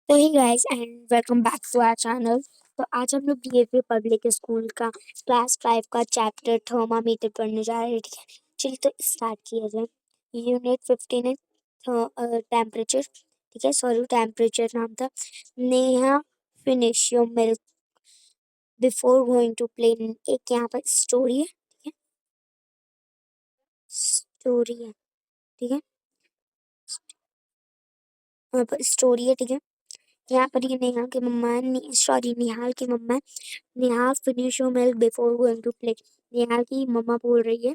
तो hey guys and welcome back to our channel. तो आज हम लोग डीएवी पब्लिक स्कूल का क्लास 5 का चैप्टर थर्मामीटर पढ़ने जा रहे हैं। ठीक है, चलिए तो स्टार्ट किया जाए। यूनिट 15 है टेम्परेचर। ठीक है, सॉरी टेम्परेचर नाम था। Neha finish your milk before going to play. एक यहाँ पर स्टोरी है। ठीक है, स्टोरी है। ठीक है, यहाँ पर स्टोरी है। ठीक है, यहाँ पर ये नेहा की मम्मा है, सॉरी निहाल की मम्मा है। Neha finish your milk before going to play. Neha की मम्मा बोल रही है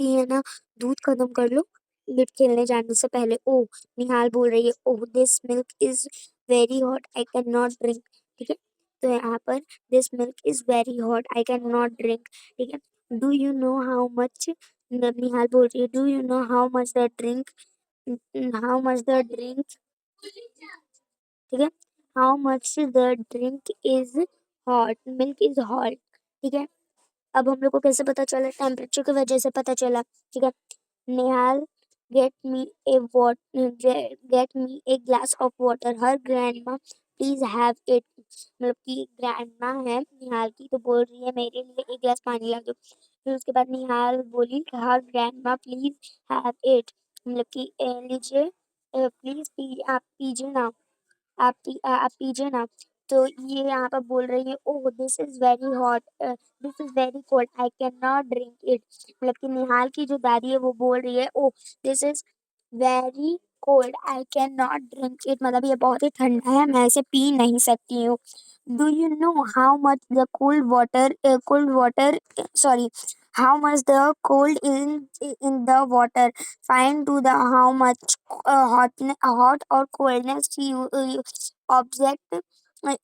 कि है ना, दूध खत्म कर लो लिट खेलने जाने से पहले। ओ, निहाल बोल रही है, oh this milk is very hot I can not drink. ठीक है, तो यहाँ पर this milk is very hot I can not drink. ठीक है, do you know how much, Nihal बोल रही है, do you know how much the drink. ठीक है, how much the drink is hot, milk is hot. ठीक है, अब हम लोग को कैसे पता चला? टेम्परेचर की वजह से पता चला। ठीक है, Nihal get me a what get me a glass of water, her grandma please have it. मतलब कि ग्रैंडमा है निहाल की, तो बोल रही है मेरे लिए एक गिलास पानी ला दो। फिर उसके बाद निहाल बोली हर ग्रैंडमा प्लीज हैव इट, मतलब कि लीजिए प्लीज पी आप पीजिए ना, आप पीजिए ना। तो ये यहाँ पर बोल रही है, oh this is very hot, this is very cold I can not drink it. मतलब कि निहाल की जो दादी है वो बोल रही है, oh this is very cold I can not drink it, मतलब ये बहुत ही ठंडा है, मैं इसे पी नहीं सकती हूँ। Do you know how much the cold water sorry how much the cold in the water, find to the how much hot or coldness object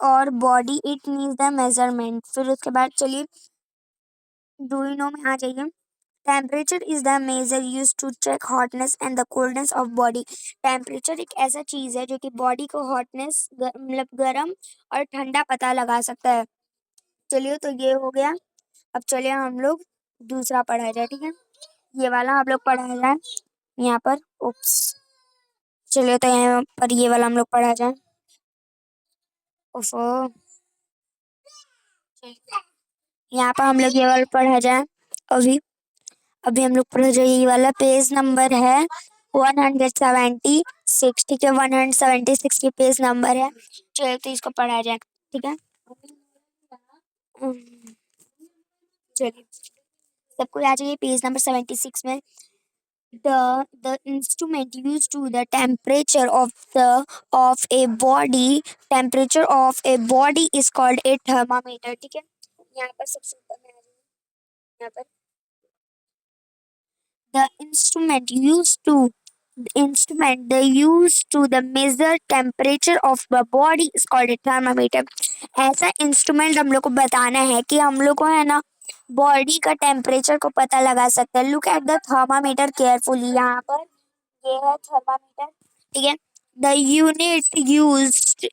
और body it needs the measurement. फिर उसके बाद चलिए do you no में आ जाइए। Temperature is the measure use to check hotness and the coldness of body. Temperature एक ऐसा चीज है जो कि बॉडी को हॉटनेस मतलब गर्म और ठंडा पता लगा सकता है। चलिए तो ये हो गया। अब चलिए हम लोग दूसरा पढ़ा जाए। ठीक है, ये वाला आप लोग पढ़ा जाए यहाँ पर। उप्स, चलिए तो यहाँ पर ये वाला हम लोग पढ़ा जाए। ओफो, यहाँ पर हम लोग ये वाला पढ़ा जाए। अभी अभी हम लोग पढ़ जाए, ये वाला पेज नंबर है 176। ठीक है, 176 की पेज नंबर है। चलिए तो इसको पढ़ा जाए। ठीक है, उम, चलिए सबको आ जाइए पेज नंबर 76 में। The instrument used to the temperature of a body is called a thermometer। ठीक है, यहाँ पर सबसे ऊपर में आ जाइए। यहाँ पर the instrument they use to the measure temperature of the body is called a thermometer। ऐसा इंस्ट्रूमेंट हम लोग को बताना है कि हम लोग को है ना बॉडी का टेम्परेचर को पता लगा सकते हैं। Look at the thermometer carefully. यहाँ पर ये है थर्मामीटर। ठीक है, the unit used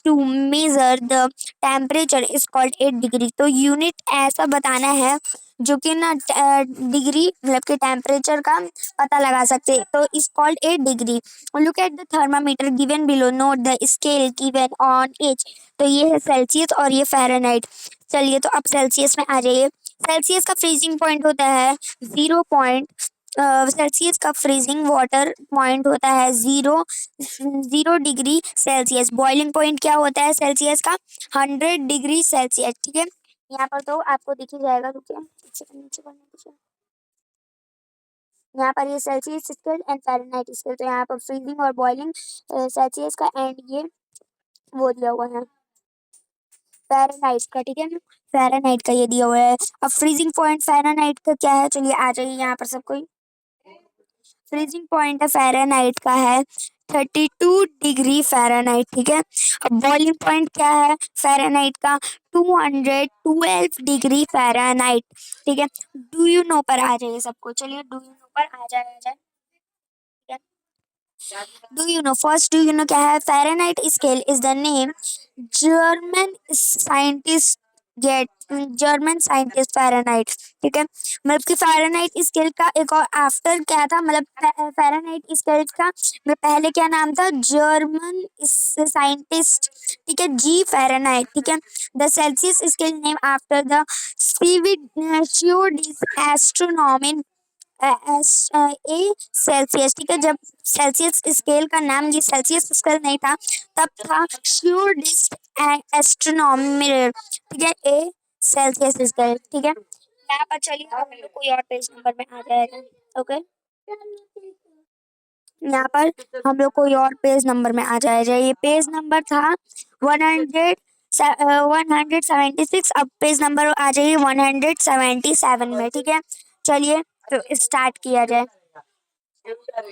to measure the temperature is called a degree. तो यूनिट ऐसा बताना है जो कि ना डिग्री मतलब कि टेम्परेचर का पता लगा सकते हैं, तो is called a degree. Look at the thermometer given below, note the scale given on H. तो ये है सेल्सियस और ये फ़ारेनहाइट। चलिए तो अब सेल्सियस में आ जाइए। सेल्सियस का फ्रीजिंग पॉइंट होता है 0 सेल्सियस का फ्रीजिंग वाटर पॉइंट होता है 0 डिग्री सेल्सियस। बॉइलिंग पॉइंट क्या होता है सेल्सियस का? 100 डिग्री सेल्सियस। ठीक है, यहाँ पर तो आपको दिख ही जाएगा। रुकिए एक सेकंड नीचे करने दीजिए। यहाँ पर ये Celsius scale and Fahrenheit scale, तो यहाँ पर फ्रीजिंग और बॉइलिंग सेल्सियस का एंड ये वो दिया हुआ है फ़ारेनहाइट का। ठीक है ना, फ़ारेनहाइट का ये दिया हुआ है। अब फ्रीजिंग पॉइंट फ़ारेनहाइट का क्या है? चलिए आ जाइए यहाँ पर सबको। फ्रीजिंग पॉइंट है फ़ारेनहाइट का है 32 डिग्री फ़ारेनहाइट। ठीक है, अब बॉइलिंग पॉइंट क्या है फ़ारेनहाइट का? 212 डिग्री फ़ारेनहाइट। ठीक है, डू यू नो पर आ जाइए सबको। चलिए डू यू नो पर आ जाए आ जाए। ठीक है, do you know, first do you know क्या है? Fahrenheit scale is the name German scientist get German scientist Fahrenheit, ठीक है। मतलब कि फ़ारेनहाइट स्केल का एक और आफ्टर क्या था, मतलब फ़ारेनहाइट स्केल का मतलब पहले क्या नाम था, जर्मन साइंटिस्ट, ठीक है, जी फ़ारेनहाइट, ठीक है। The Celsius scale name after the Swedish astronomy A Celsius, ठीक है। जब सेल्सियस स्केल का नाम ये सेल्सियस स्केल नहीं था, तब था स्वीडिश एस्ट्रोनॉमर, ठीक है, ए सेल्सियस स्केल, ठीक है। यहाँ पर चलिए अब हम लोग कोई और पेज नंबर में आ जाएगा। ओके, यहाँ पर हम लोग कोई और पेज नंबर में आ जाएगा। ये पेज नंबर था 100 176। अब पेज नंबर आ जाइए 177 में, ठीक है। चलिए तो स्टार्ट किया जाए।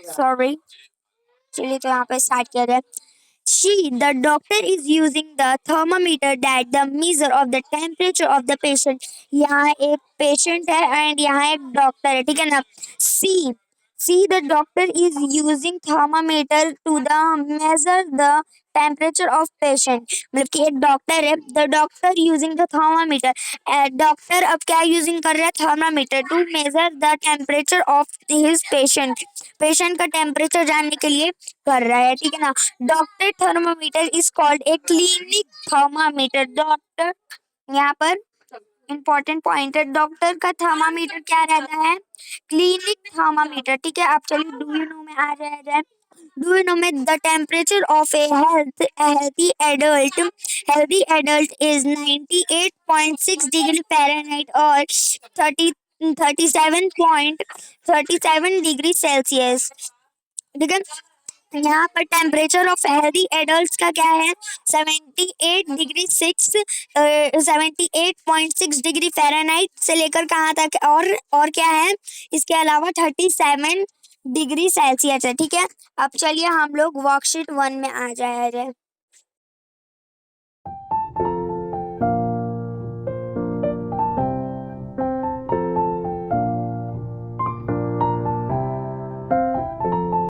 सॉरी, चलिए तो यहाँ पे स्टार्ट किया जाए। She, the doctor, is using the thermometer that the measure of the temperature of the patient. यहाँ एक पेशेंट है एंड यहाँ एक डॉक्टर है, ठीक है ना। सी the doctor is using thermometer to the measure the temperature of patient। मतलब कि एक डॉक्टर है, the doctor using the thermometer, doctor अब क्या यूजिंग कर रहा है, thermometer, to measure the temperature of his patient, patient का टेम्परेचर जानने के लिए कर रहा है, ठीक है ना। Doctor thermometer is called a clinic thermometer. Doctor, यहाँ पर इंपॉर्टेंट पॉइंट है, डॉक्टर का थर्मामीटर क्या रहता है, क्लिनिक थर्मामीटर, ठीक है। आप चलिए डू यू नो में आ जाए। डू यू नो में the temperature of A healthy adult is 98.6 degree Fahrenheit और 37 डिग्री सेल्सियस, ठीक है। यहाँ पर टेम्परेचर ऑफ हेल्दी एडल्ट का क्या है, 78 डिग्री फ़ारेनहाइट से लेकर कहाँ तक, और क्या है, इसके अलावा 37 डिग्री सेल्सियस है, ठीक है। अब चलिए हम लोग वर्कशीट 1 में आ जाए।